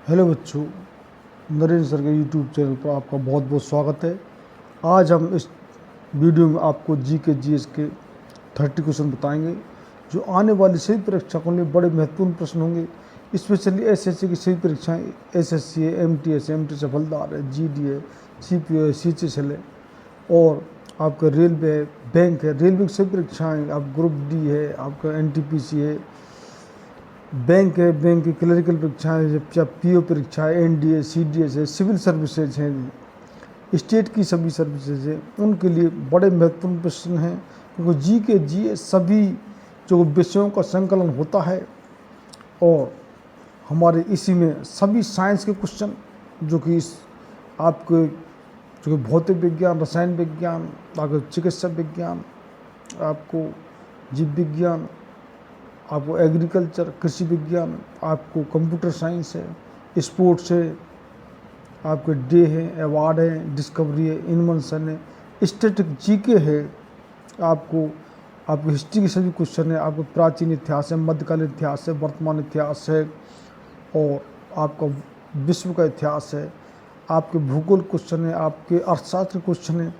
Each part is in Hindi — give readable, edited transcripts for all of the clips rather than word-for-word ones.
हेलो बच्चों, नरेंद्र सर के यूट्यूब चैनल पर आपका बहुत बहुत स्वागत है। आज हम इस वीडियो में आपको जी के जीएस के 30 क्वेश्चन बताएंगे जो आने वाली सभी परीक्षा के लिए बड़े महत्वपूर्ण प्रश्न होंगे। स्पेशली एसएससी की सभी परीक्षाएं, एसएससी है, एमटीएस हवलदार है, जीडी है, सीपीओ है, सीएचएसएल है और आपका रेलवे है, बैंक है। रेलवे की सभी परीक्षाएँ, आप ग्रुप डी है, आपका एनटीपीसी है, बैंक है, बैंक की क्लरिकल परीक्षाएँ, चाहे पीओ परीक्षाएँ, एनडीए, सीडीएस है, सिविल सर्विसेज हैं, स्टेट की सभी सर्विसेज हैं, उनके लिए बड़े महत्वपूर्ण प्रश्न हैं। क्योंकि जी के जी सभी जो विषयों का संकलन होता है और हमारे इसी में सभी साइंस के क्वेश्चन जो कि इस आपके जो कि भौतिक विज्ञान, रसायन विज्ञान, आपको चिकित्सा विज्ञान, आपको जीव विज्ञान, आपको एग्रीकल्चर कृषि विज्ञान, आपको कंप्यूटर साइंस है, स्पोर्ट्स है, आपके डे है, अवार्ड है, डिस्कवरी है, इन्वेंशन है, स्टैटिक जीके है, आपको हिस्ट्री के सभी क्वेश्चन है, आपको प्राचीन इतिहास है, मध्यकालीन इतिहास है, वर्तमान इतिहास है और आपका विश्व का इतिहास है, आपके भूगोल क्वेश्चन है, आपके अर्थशास्त्र क्वेश्चन है।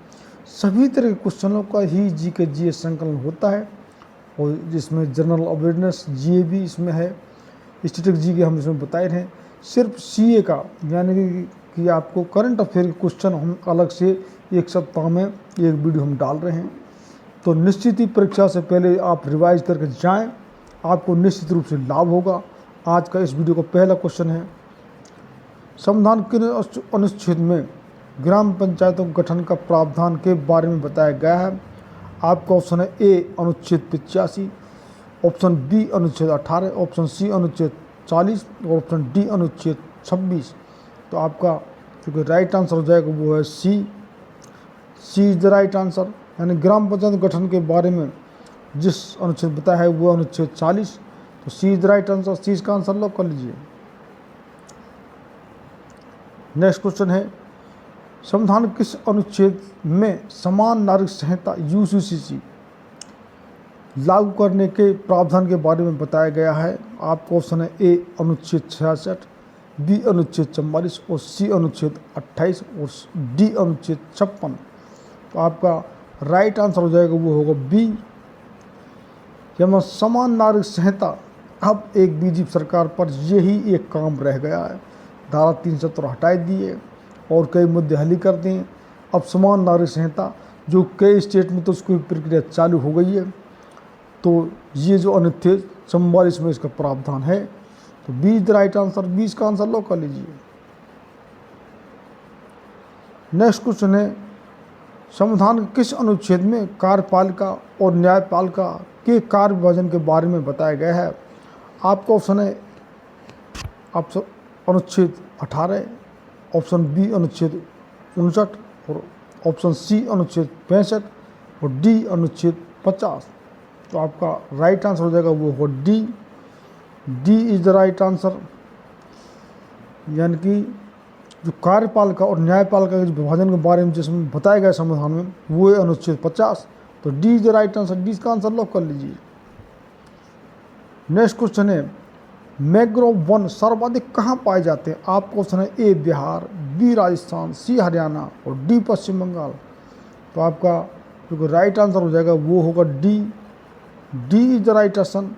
सभी तरह के क्वेश्चनों का ही जी के जी संकलन होता है और जिसमें जनरल अवेयरनेस जीए भी इसमें है, स्टैटिक जी के हम इसमें बताए हैं। सिर्फ सीए का यानी कि आपको करंट अफेयर के क्वेश्चन हम अलग से एक सप्ताह में एक वीडियो हम डाल रहे हैं। तो निश्चित ही परीक्षा से पहले आप रिवाइज करके जाएं, आपको निश्चित रूप से लाभ होगा। आज का इस वीडियो का पहला क्वेश्चन है, संविधान के अनुच्छेद में ग्राम पंचायतों के गठन का प्रावधान के बारे में बताया गया है। आपका ऑप्शन है ए अनुच्छेद 85, ऑप्शन बी अनुच्छेद 18, ऑप्शन सी अनुच्छेद 40 और ऑप्शन डी अनुच्छेद 26। तो आपका जो राइट आंसर हो जाएगा वो है सी इज द राइट आंसर। यानी ग्राम पंचायत गठन के बारे में जिस अनुच्छेद बताया है वो अनुच्छेद 40। तो सी इज द राइट आंसर, सी इसका आंसर लॉक कर लीजिए। नेक्स्ट क्वेश्चन है, संविधान किस अनुच्छेद में समान नागरिक संहिता यूसीसी लागू करने के प्रावधान के बारे में बताया गया है। आपका ऑप्शन है ए अनुच्छेद 66, बी अनुच्छेद 44 और सी अनुच्छेद 28 और डी अनुच्छेद 56। तो आपका राइट आंसर हो जाएगा वो होगा बी। जब समान नागरिक संहिता अब एक बीजेपी सरकार पर यही एक काम रह गया है। धारा 370 हटा दिए और कई मुद्दे हल कर दिए। अब समान नागरिक संहिता जो कई स्टेट में तो उसकी प्रक्रिया चालू हो गई है। तो ये जो अनुच्छेद 44 में इसका प्रावधान है। तो B is the right answer, 20 का आंसर लॉक कर लीजिए। नेक्स्ट क्वेश्चन है, संविधान के किस अनुच्छेद में कार्यपालिका और न्यायपालिका के कार्य विभाजन के बारे में बताया गया है। आपका ऑप्शन है अनुच्छेद 18, ऑप्शन बी अनुच्छेद 59 और ऑप्शन सी अनुच्छेद 65 और डी अनुच्छेद 50। तो आपका राइट आंसर हो जाएगा वो होगा D is the right answer. यानी कि जो कार्यपालिका और न्यायपालिका के विभाजन के बारे में जिसमें बताया गया संविधान में वो है अनुच्छेद 50। तो D is the right answer, D का आंसर लॉक कर लीजिए। नेक्स्ट क्वेश्चन है, मैंग्रोव वन सर्वाधिक कहाँ पाए जाते हैं। आपका ऑप्शन है ए बिहार, बी राजस्थान, सी हरियाणा और डी पश्चिम बंगाल। तो आपका जो राइट आंसर हो जाएगा वो होगा D is the right answer.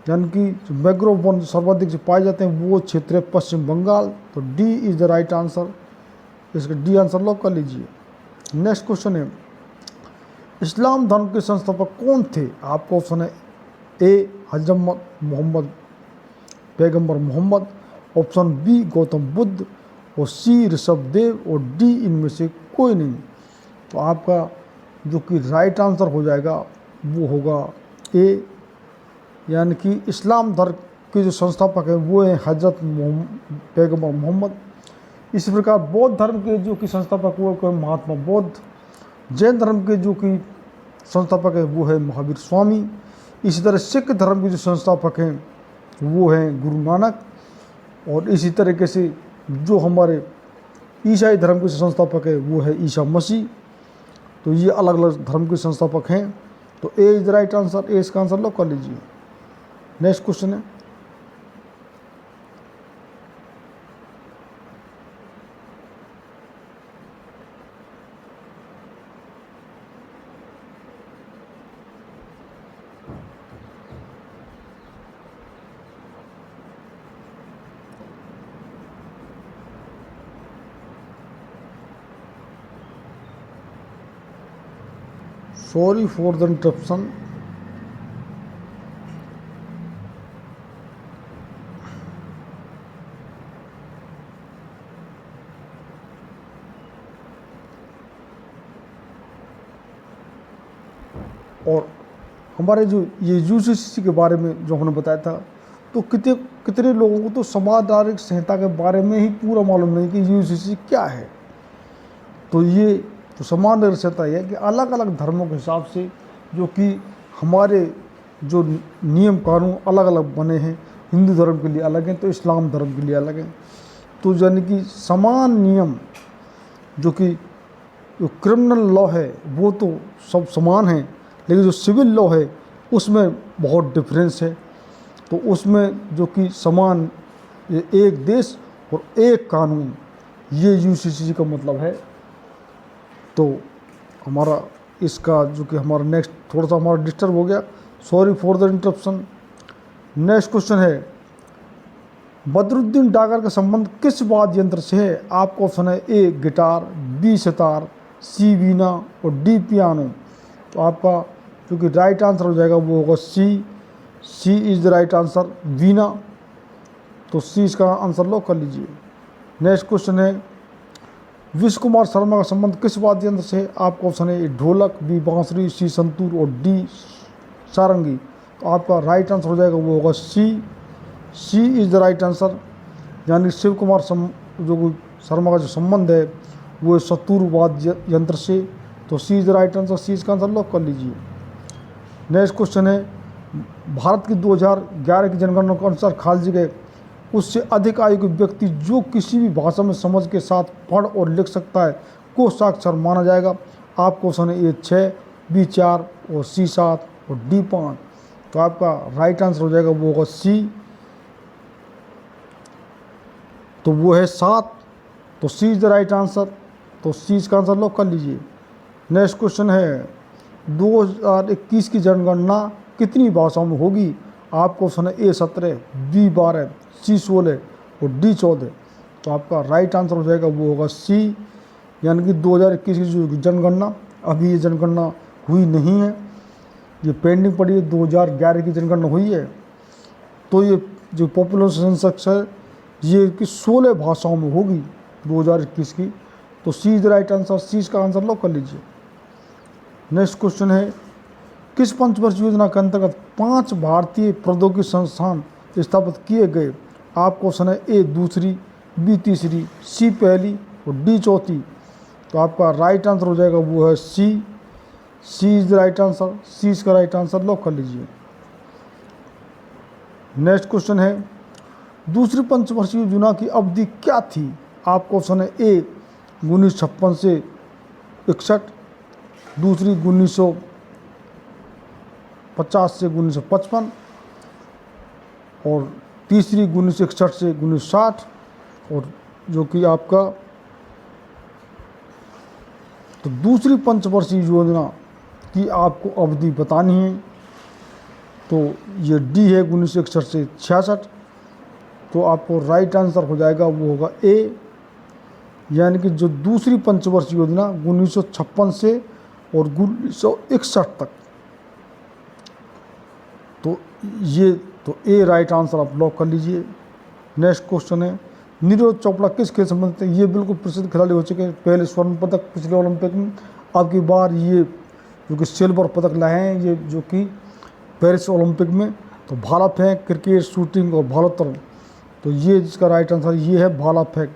यानी कि जो मैंग्रोव वन सर्वाधिक जो पाए जाते हैं वो क्षेत्र है पश्चिम बंगाल। तो D is the right answer, इसका डी आंसर लॉक कर लीजिए। नेक्स्ट क्वेश्चन है, इस्लाम धर्म के संस्थापक कौन थे। आपका ऑप्शन है ए हजरत मोहम्मद पैगंबर मोहम्मद, ऑप्शन बी गौतम बुद्ध और सी ऋषभदेव और डी इनमें से कोई नहीं। तो आपका जो कि राइट आंसर हो जाएगा वो होगा ए, यानी कि इस्लाम धर्म के जो संस्थापक हैं वो हैं हजरत पैगंबर मोहम्मद। इसी प्रकार बौद्ध धर्म के जो कि संस्थापक वो है महात्मा बुद्ध। जैन धर्म के जो कि संस्थापक है वो है महावीर स्वामी। इसी तरह सिख धर्म के जो संस्थापक हैं वो हैं गुरु नानक। और इसी तरीके से जो हमारे ईसाई धर्म के संस्थापक है वो है ईसा मसीह। तो ये अलग अलग धर्म के संस्थापक हैं। तो ए इज द राइट आंसर, ए इसका आंसर लॉक कर लीजिए। नेक्स्ट क्वेश्चन है, सॉरी फॉर द इंटरप्शन। और हमारे जो ये यूसीसी के बारे में जो हमने बताया था, तो कितने कितने लोगों को तो समाज नागरिक संहिता के बारे में ही पूरा मालूम नहीं कि यूसीसी क्या है। तो ये तो समाज नागरिक संहिता है कि अलग अलग धर्मों के हिसाब से जो कि हमारे जो नियम कानून अलग अलग बने हैं, हिंदू धर्म के लिए अलग हैं तो इस्लाम धर्म के लिए अलग हैं। तो यानी कि समान नियम जो कि जो क्रिमिनल लॉ है वो तो सब समान है, लेकिन जो सिविल लॉ है उसमें बहुत डिफरेंस है। तो उसमें जो कि समान एक देश और एक कानून, ये यूसीसी का मतलब है। तो हमारा इसका जो कि हमारा नेक्स्ट थोड़ा सा हमारा डिस्टर्ब हो गया, sorry for the interruption. Next question है, बदरुद्दीन डागर का संबंध किस वाद्य यंत्र से है? आपका ऑप्शन है ए गिटार, बी सितार, सी वीणा और डी पियानो। तो आपका जो कि राइट आंसर हो जाएगा वो होगा सी इज़ द राइट आंसर, वीणा। तो सी इसका आंसर लॉक कर लीजिए। नेक्स्ट क्वेश्चन है, विश्व कुमार शर्मा का संबंध किस वाद्य यंत्र से है? आपका ऑप्शन है ए ढोलक, बी बांसुरी, सी संतूर और डी सारंगी। तो आपका राइट आंसर हो जाएगा वो होगा सी इज़ द राइट आंसर, यानी शिव कुमार जो शर्मा का जो संबंध है वो सतूर वाद्य यंत्र से। तो सी इज़ द राइट आंसर, सी इसका आंसर लॉक कर लीजिए। नेक्स्ट क्वेश्चन है, भारत की 2011 की जनगणना के अनुसार खाली गए उससे अधिक आयु के व्यक्ति जो किसी भी भाषा में समझ के साथ पढ़ और लिख सकता है को साक्षर माना जाएगा। आपको क्वेश्चन है ए 6, बी 4 और सी 7 और डी 5। तो आपका राइट आंसर हो जाएगा वो होगा सी, तो वो है 7। तो सी इज़ द राइट आंसर, तो सी इसका आंसर लॉक कर लीजिए। नेक्स्ट क्वेश्चन है, 2021 की जनगणना कितनी भाषाओं में होगी? आपको ऑप्शन है ए 17, बी 12, सी 16 और डी 14। तो आपका राइट आंसर हो जाएगा वो होगा सी, यानी कि 2021 की जो जनगणना, अभी ये जनगणना हुई नहीं है, ये पेंडिंग पड़ी है। 2011 की जनगणना हुई है। तो ये जो पॉपुलेशन सेंसस है ये कि 16 भाषाओं में होगी 2021 की। तो सी इज़ द राइट आंसर, सी इसका आंसर लॉक कर लीजिए। नेक्स्ट क्वेश्चन है, किस पंचवर्षीय योजना के अंतर्गत 5 भारतीय प्रौद्योगिकी संस्थान स्थापित किए गए? आपको ऑप्शन है ए दूसरी, बी तीसरी, सी पहली और डी चौथी। तो आपका राइट आंसर हो जाएगा वो है सी इज़ द राइट आंसर, सी इसका राइट आंसर लॉक कर लीजिए। नेक्स्ट क्वेश्चन है, दूसरी पंचवर्षीय योजना की अवधि क्या थी? आपको ऑप्शन है ए 1956 से 61, दूसरी 1950 से 1955 और तीसरी 1961 से 1960। और जो कि आपका तो दूसरी पंचवर्षीय योजना की आपको अवधि बतानी है। तो ये डी है 1961 से 66। तो आपको राइट आंसर हो जाएगा वो होगा ए, यानी कि जो दूसरी पंचवर्षीय योजना 1956 से और 1961 तक। तो ये तो ए राइट आंसर आप लॉक कर लीजिए। नेक्स्ट क्वेश्चन है, नीरज चोपड़ा किस खेल से संबंधित है? ये बिल्कुल प्रसिद्ध खिलाड़ी हो चुके हैं, पहले स्वर्ण पदक पिछले ओलंपिक में, अब की बार ये जो कि सिल्वर पदक लाए हैं, ये जो कि पेरिस ओलंपिक में। तो भाला फेंक, क्रिकेट, शूटिंग और भारोत्तोलन। तो ये जिसका राइट आंसर ये है भाला फेंक।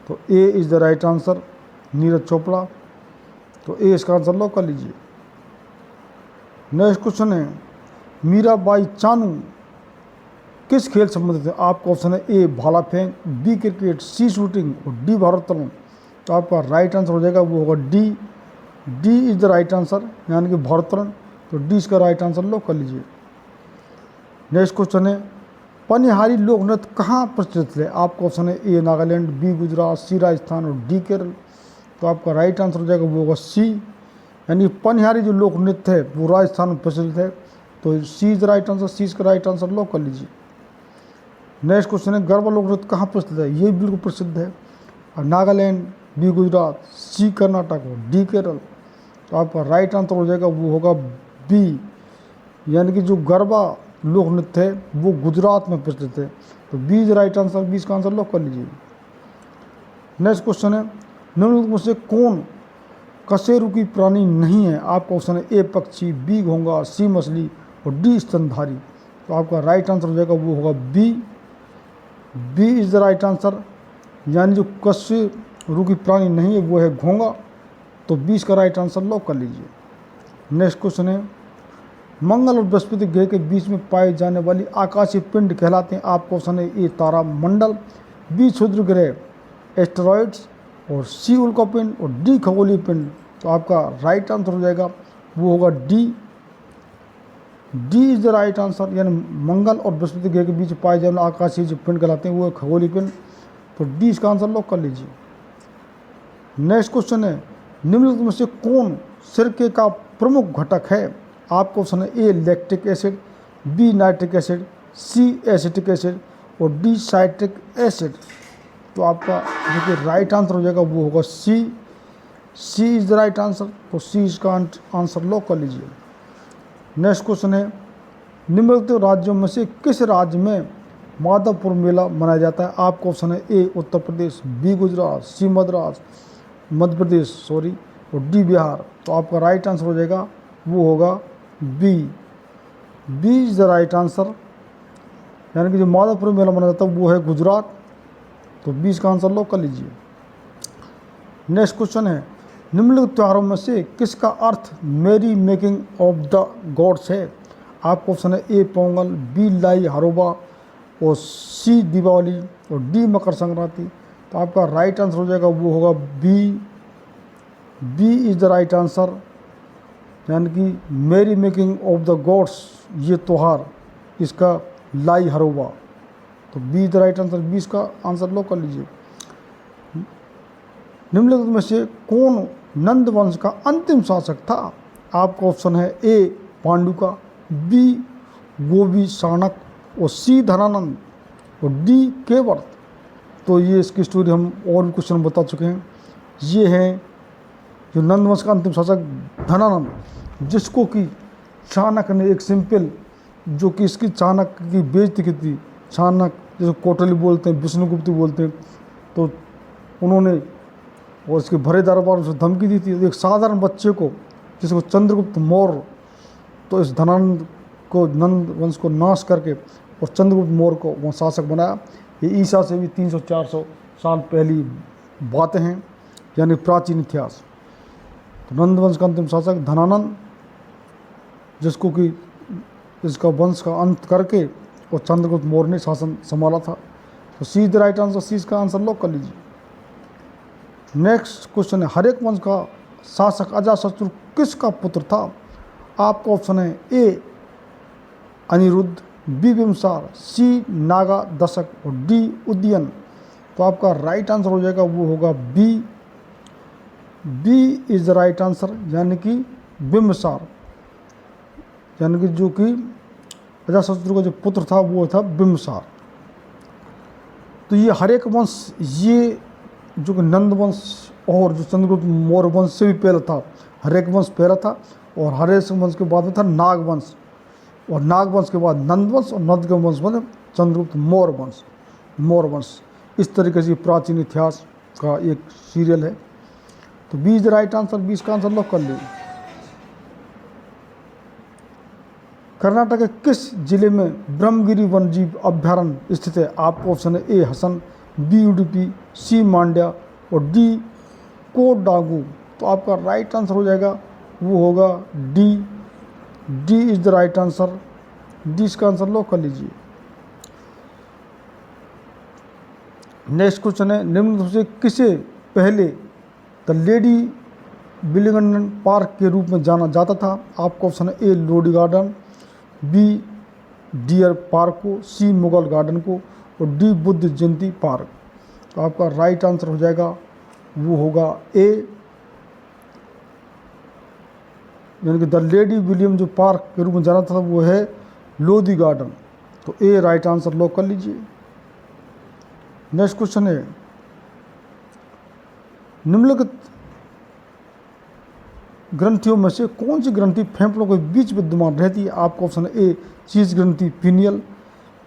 तो ए is the right answer, Neeraj Chopra. तो ए इसका आंसर लॉक कर लीजिए। नेक्स्ट क्वेश्चन है, मीराबाई चानू किस खेल से संबंधित है? आपका ऑप्शन है ए भाला फेंक, बी क्रिकेट, सी शूटिंग और डी भारोत्तोलन। तो आपका राइट आंसर हो जाएगा वो होगा D is the right answer, यानी कि भारोत्तोलन। तो डी इसका राइट आंसर लॉक कर लीजिए। नेक्स्ट क्वेश्चन है, पनिहारी लोक नृत्य कहाँ प्रचलित है? आपका ऑप्शन है ए नागालैंड, बी गुजरात, सी राजस्थान और डी केरल। तो आपका राइट आंसर हो जाएगा वो होगा सी, यानी पनिहारी जो लोक नृत्य है वो राजस्थान में प्रचलित है। तो सी इज द राइट आंसर, सी इसका राइट आंसर लॉक कर लीजिए। नेक्स्ट क्वेश्चन है, गरबा लोक नृत्य कहाँ प्रचलित है? ये बिल्कुल प्रसिद्ध है, नागालैंड, बी गुजरात, सी कर्नाटक और डी केरल। तो आपका राइट आंसर हो जाएगा वो होगा बी, यानी कि जो गरबा लोक नृत्य है वो गुजरात में प्रचलित है। तो बी इज राइट आंसर, 20 का आंसर लॉक कर लीजिए। नेक्स्ट क्वेश्चन है, निम्नलिखित में से कौन कशेरुकी प्राणी नहीं है? आपका ऑप्शन है ए पक्षी, बी घोंगा, सी मछली और डी स्तनधारी। तो आपका राइट आंसर हो जाएगा वो होगा B, B is the right answer, यानी जो कशेरुकी प्राणी नहीं है वो है घोंगा। तो 20 का राइट आंसर लॉक कर लीजिए। नेक्स्ट क्वेश्चन है, मंगल और बृहस्पति ग्रह के बीच में पाए जाने वाली आकाशीय पिंड कहलाते हैं? आपका ऑप्शन है ए तारा मंडल, बी क्षुद्र ग्रह एस्टेरॉइड्स और सी उल्कापिंड और डी खगोलीय पिंड। तो आपका राइट आंसर हो जाएगा वो होगा D, D is the right answer, यानी मंगल और बृहस्पति ग्रह के बीच पाए जाने वाले आकाशीय जो पिंड कहलाते हैं वो है खगोलीय पिंड। तो डी इसका आंसर लॉक कर लीजिए। नेक्स्ट क्वेश्चन है, निम्नलिखित में से कौन सिरके का प्रमुख घटक है? आपका ऑप्शन है A lactic acid, B nitric acid, C acetic acid और डी साइट्रिक एसिड। तो आपका जो कि राइट आंसर हो जाएगा वो होगा सी, सी इज द राइट आंसर। तो सी इसका आंसर लॉक कर लीजिए। नेक्स्ट क्वेश्चन है, निम्नलिखित राज्यों में से किस राज्य में माधवपुर मेला मनाया जाता है? आपका ऑप्शन है ए उत्तर प्रदेश, बी गुजरात, सी मध्य प्रदेश और डी बिहार। तो आपका राइट आंसर हो जाएगा वो होगा B, B is the right answer, यानी कि जो माधवपुर मेला मनाया जाता है वो है गुजरात। तो 20 का आंसर लॉक कर लीजिए। नेक्स्ट क्वेश्चन है, निम्नलिखित त्योहारों में से किसका अर्थ मेरी मेकिंग ऑफ द गॉड्स है? आपका ऑप्शन है ए पोंगल, बी लाई हरोबा और सी दीपावली और डी मकर संक्रांति। तो आपका राइट आंसर हो जाएगा वो होगा B, B is the right answer, यानी कि मेरी मेकिंग ऑफ द गॉड्स ये त्यौहार इसका लाई हरोबा। तो बी द राइट आंसर, 20 का आंसर लॉक कर लीजिए। निम्नलिखित में से कौन नंद वंश का अंतिम शासक था? आपका ऑप्शन है ए पांडु का, बी गोवी शाणक और सी धनानंद और डी केवर्त। तो ये इसकी स्टोरी हम और भी क्वेश्चन बता चुके हैं। ये है जो नंद वंश का अंतिम शासक धनानंद, जिसको कि चाणक्य ने एक सिंपल जो कि इसकी चाणक्य की बेइज्जती की थी, चाणक्य जैसे कोटली बोलते हैं, विष्णुगुप्त बोलते हैं, तो उन्होंने और इसके भरे दरबार में धमकी दी थी। एक साधारण बच्चे को जिसको चंद्रगुप्त मौर्य, तो इस धनानंद को नंद वंश को नाश करके और चंद्रगुप्त मौर्य को वहाँ शासक बनाया। ये ईसा से भी 300-400 साल पहली बातें हैं, यानी प्राचीन इतिहास। तो नंद वंश का अंतिम शासक धनानंद, जिसको कि इसका वंश का अंत करके और चंद्रगुप्त मौर्य ने शासन संभाला था। तो सी द राइट आंसर, सी इसका आंसर लॉक कर लीजिए। नेक्स्ट क्वेश्चन है, हरेक वंश का शासक अजातशत्रु किसका पुत्र था? आपका ऑप्शन है ए अनिरुद्ध, बी बिम्बिसार, सी नागा दशक और डी उदयन। तो आपका राइट आंसर हो जाएगा वो होगा B, B is the right answer, यानी कि बिम्बिसार, यानी कि जो कि अजातशत्रु का जो पुत्र था वो था बिम्बिसार। तो ये हरेक वंश, ये जो कि नंद वंश और जो चंद्रगुप्त मौर्य वंश से भी पहले था, हरेक वंश पहला था और हरेक वंश के बाद में था नाग वंश, और नाग वंश के बाद नंद वंश और नंद के वंश में चंद्रगुप्त मौर्य वंश। इस तरीके से प्राचीन इतिहास का एक सीरियल है। तो 20 राइट आंसर, 20 का आंसर लॉक कर लीजिए। कर्नाटक के किस जिले में ब्रह्मगिरी वन्यजीव अभ्यारण्य स्थित है? आपका ऑप्शन है ए हसन, बी उडुपी, सी मांड्या और डी कोडागू। तो आपका राइट आंसर हो जाएगा वो होगा D, D is the right answer, D इसका आंसर लॉक कर लीजिए। नेक्स्ट क्वेश्चन है, निम्न से किसे पहले द लेडी विलिंगडन पार्क के रूप में जाना जाता था? आपका ऑप्शन है A Lodi Garden, B Deer Park को, सी मुगल गार्डन को और डी बुद्ध जयंती पार्क। तो आपका राइट आंसर हो जाएगा वो होगा ए, यानी कि द लेडी विलियम जो पार्क के रूप में जाना था वो है लोधी गार्डन। तो ए राइट आंसर लॉक कर लीजिए। नेक्स्ट क्वेश्चन है, ग्रंथियों में से कौन सी ग्रंथि फेफड़ों के बीच विद्यमान रहती है? आपका ऑप्शन है ए शीर्ष ग्रंथि पीनियल,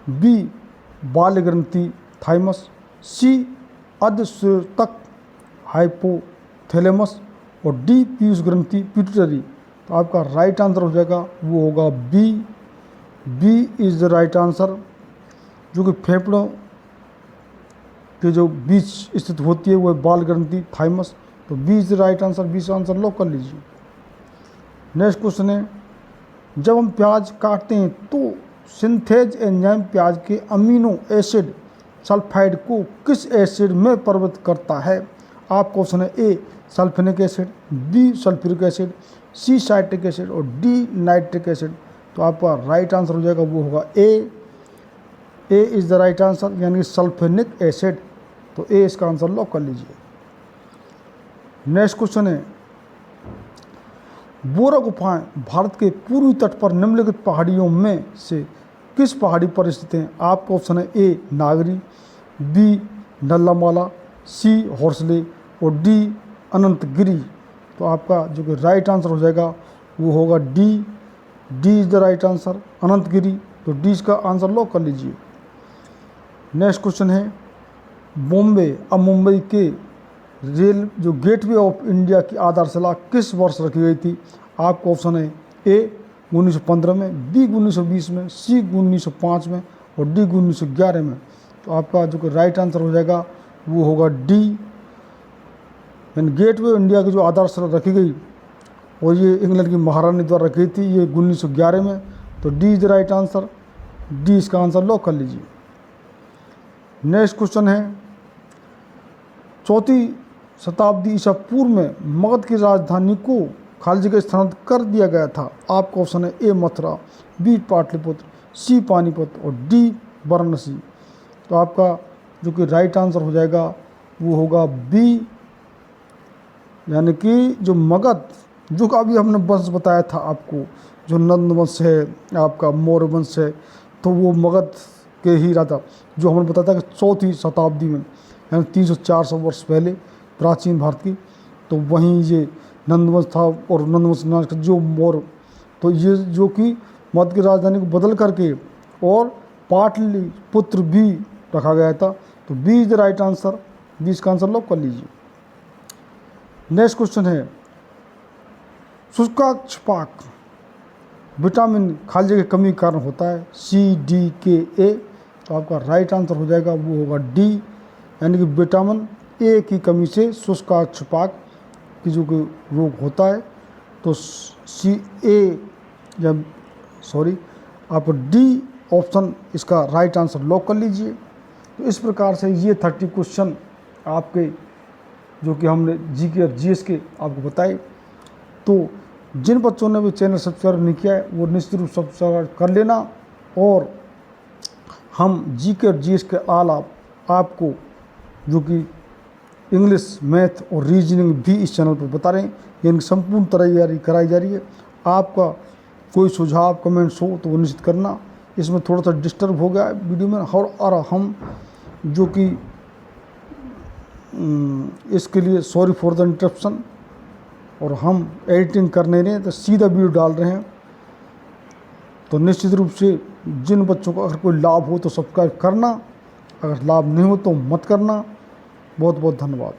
बी बाल्य ग्रंथि थाइमस, सी अधश्वेतक हाइपोथैलेमस और डी पीयूष ग्रंथि पिट्यूटरी। तो आपका राइट आंसर हो जाएगा वो होगा B. B is the right answer, जो कि फेफड़ों के जो बीच स्थित होती है वो है बाल ग्रंथि थाइमस। तो B is the right answer, B से आंसर लॉक कर लीजिए। नेक्स्ट क्वेश्चन है, जब हम प्याज काटते हैं तो सिंथेज एंजाइम प्याज के अमीनो एसिड सल्फाइड को किस एसिड में परिवर्तित करता है? आपका ऑप्शन है A sulphenic acid, B sulphuric acid, C citric acid और डी नाइट्रिक एसिड। तो आपका राइट आंसर हो जाएगा वो होगा A. A is the right answer, यानी सल्फेनिक एसिड। तो ए इसका आंसर लॉक कर लीजिए। नेक्स्ट क्वेश्चन है, बोरा गुफाएं भारत के पूर्वी तट पर निम्नलिखित पहाड़ियों में से किस पहाड़ी पर स्थित हैं? आपका ऑप्शन है ए नागरी, बी नल्लामाला, सी हौसले और डी अनंतगिरी। तो आपका जो कि राइट आंसर हो जाएगा वो होगा D. D is the right answer, Ananthagiri. तो डी इसका आंसर लॉक कर लीजिए। नेक्स्ट क्वेश्चन है, बॉम्बे अब मुंबई के रेल जो गेटवे ऑफ इंडिया की आधारशिला किस वर्ष रखी गई थी? आपका ऑप्शन है ए 1915 में, बी 1920 में, सी 1905 में और डी 1911 में। तो आपका जो कि राइट आंसर हो जाएगा वो होगा डी। यानी गेटवे ऑफ इंडिया की जो आधारशिला रखी गई और ये इंग्लैंड की महारानी द्वारा रखी थी, ये 1911 में। तो D is the right answer, D इसका आंसर लॉक कर लीजिए। नेक्स्ट क्वेश्चन है, 4वीं शताब्दी ईसा पूर्व में मगध की राजधानी को खाली जगह स्थानांतरित कर दिया गया था। आपका ऑप्शन है ए मथुरा, बी पाटलिपुत्र, सी पानीपत और डी वाराणसी। तो आपका जो कि राइट आंसर हो जाएगा वो होगा बी। यानी कि जो मगध, जो कि अभी हमने वंश बताया था आपको, जो नंद वंश है, आपका मौर्य वंश है, तो वो मगध के ही राजा, जो हमने बताया था कि 4वीं शताब्दी में, यानी 300-400 वर्ष पहले प्राचीन भारत की, तो वहीं ये नंदवंश था। और नंदवंश नाश का जो मौर्य, तो ये जो कि मगध की राजधानी को बदल करके और पाटलिपुत्र भी रखा गया था। तो B is the right answer, B इसका आंसर लॉक कर लीजिए। नेक्स्ट क्वेश्चन है, शुष्काक्षपाक विटामिन खाली जगह कमी के कारण होता है, सी डी के ए। तो आपका राइट आंसर हो जाएगा वो होगा डी। यानी कि विटामिन ए की कमी से शुष्काक्षपाक की जो कि रोग होता है। तो सी ए या सॉरी आप डी ऑप्शन इसका राइट आंसर लॉक कर लीजिए। तो इस प्रकार से ये 30 क्वेश्चन आपके जो कि हमने जी के और जीएस के आपको बताए। तो जिन बच्चों ने भी चैनल सब्सक्राइब नहीं किया है वो निश्चित रूप सब्सक्राइब कर लेना। और हम जी के और जीएस के अलावा आपको जो कि इंग्लिश, मैथ और रीजनिंग भी इस चैनल पर बता रहे हैं। यानी संपूर्ण तैयारी कराई जा रही है। आपका कोई सुझाव कमेंट्स हो तो वो निश्चित करना। इसमें थोड़ा सा डिस्टर्ब हो गया है वीडियो में, और हम जो कि इसके लिए सॉरी फॉर द इंटरप्शन। और हम एडिटिंग कर नहीं रहे हैं, तो सीधा वीडियो डाल रहे हैं। तो निश्चित रूप से जिन बच्चों को अगर कोई लाभ हो तो सब्सक्राइब करना, अगर लाभ नहीं हो तो मत करना। बहुत बहुत धन्यवाद।